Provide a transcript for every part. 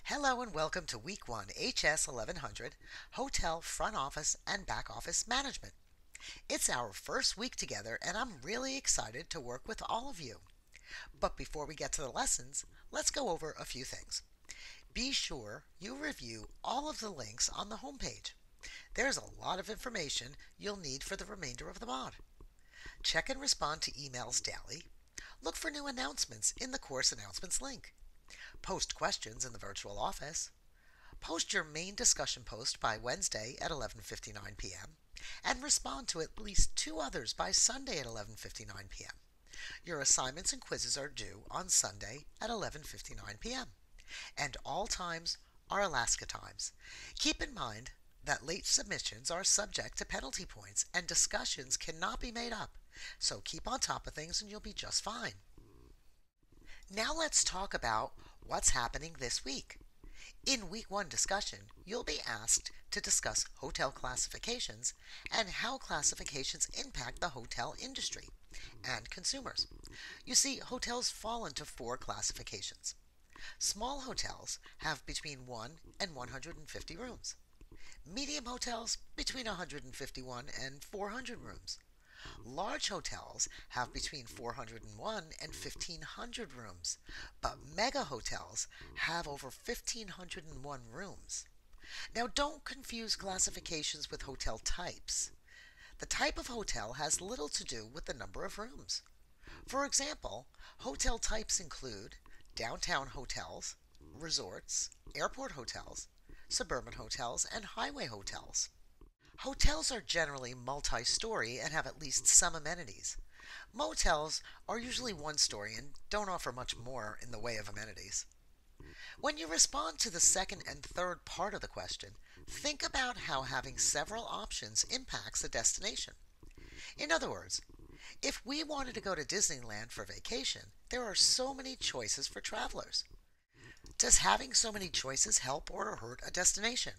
Hello and welcome to Week 1 HS1100 Hotel Front Office and Back Office Management. It's our first week together and I'm really excited to work with all of you. But before we get to the lessons, let's go over a few things. Be sure you review all of the links on the homepage. There's a lot of information you'll need for the remainder of the mod. Check and respond to emails daily. Look for new announcements in the course announcements link. Post questions in the virtual office. Post your main discussion post by Wednesday at 11:59 p.m. and respond to at least 2 others by Sunday at 11:59 p.m. Your assignments and quizzes are due on Sunday at 11:59 p.m. and all times are Alaska times. Keep in mind that late submissions are subject to penalty points and discussions cannot be made up, so keep on top of things and you'll be just fine. Now let's talk about what's happening this week. In Week 1 discussion, you'll be asked to discuss hotel classifications and how classifications impact the hotel industry and consumers. You see, hotels fall into 4 classifications. Small hotels have between 1 and 150 rooms. Medium hotels between 151 and 400 rooms. Large hotels have between 401 and 1,500 rooms, but mega hotels have over 1,501 rooms. Now don't confuse classifications with hotel types. The type of hotel has little to do with the number of rooms. For example, hotel types include downtown hotels, resorts, airport hotels, suburban hotels, and highway hotels. Hotels are generally multi-story and have at least some amenities. Motels are usually one story and don't offer much more in the way of amenities. When you respond to the second and third part of the question, think about how having several options impacts a destination. In other words, if we wanted to go to Disneyland for vacation, there are so many choices for travelers. Does having so many choices help or hurt a destination?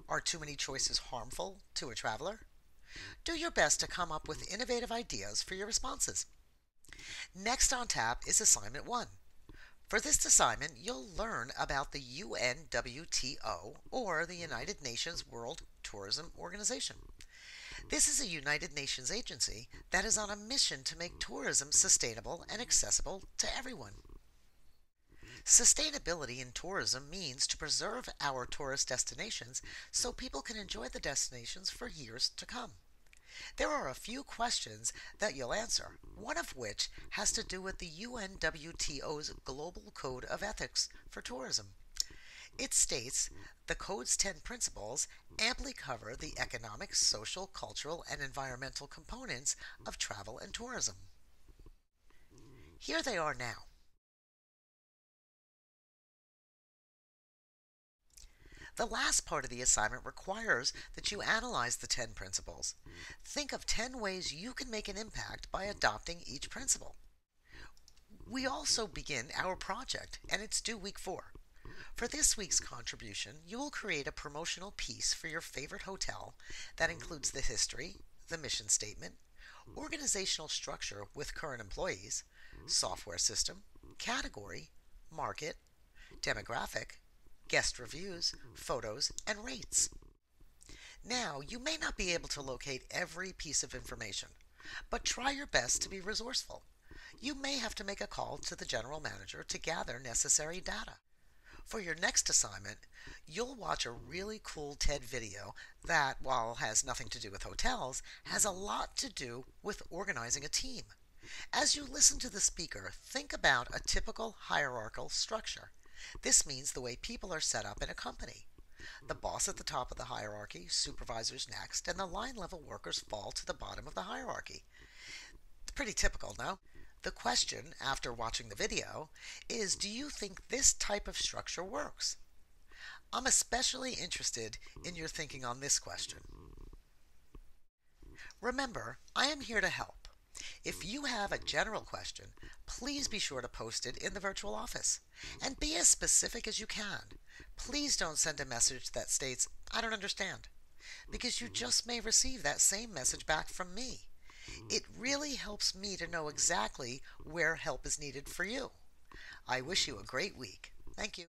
Are too many choices harmful to a traveler? Do your best to come up with innovative ideas for your responses. Next on tap is Assignment 1. For this assignment, you'll learn about the UNWTO, or the United Nations World Tourism Organization. This is a United Nations agency that is on a mission to make tourism sustainable and accessible to everyone. Sustainability in tourism means to preserve our tourist destinations so people can enjoy the destinations for years to come. There are a few questions that you'll answer, one of which has to do with the UNWTO's Global Code of Ethics for Tourism. It states the Code's 10 principles amply cover the economic, social, cultural, and environmental components of travel and tourism. Here they are now. The last part of the assignment requires that you analyze the 10 principles. Think of 10 ways you can make an impact by adopting each principle. We also begin our project, and it's due week 4. For this week's contribution, you will create a promotional piece for your favorite hotel that includes the history, the mission statement, organizational structure with current employees, software system, category, market, demographic, guest reviews, photos, and rates. Now, you may not be able to locate every piece of information, but try your best to be resourceful. You may have to make a call to the general manager to gather necessary data. For your next assignment, you'll watch a really cool TED video that, while it has nothing to do with hotels, has a lot to do with organizing a team. As you listen to the speaker, think about a typical hierarchical structure. This means the way people are set up in a company. The boss at the top of the hierarchy, supervisors next, and the line level workers fall to the bottom of the hierarchy. It's pretty typical, no? The question, after watching the video, is do you think this type of structure works? I'm especially interested in your thinking on this question. Remember, I am here to help. If you have a general question, please be sure to post it in the virtual office. And be as specific as you can. Please don't send a message that states, "I don't understand," because you just may receive that same message back from me. It really helps me to know exactly where help is needed for you. I wish you a great week. Thank you.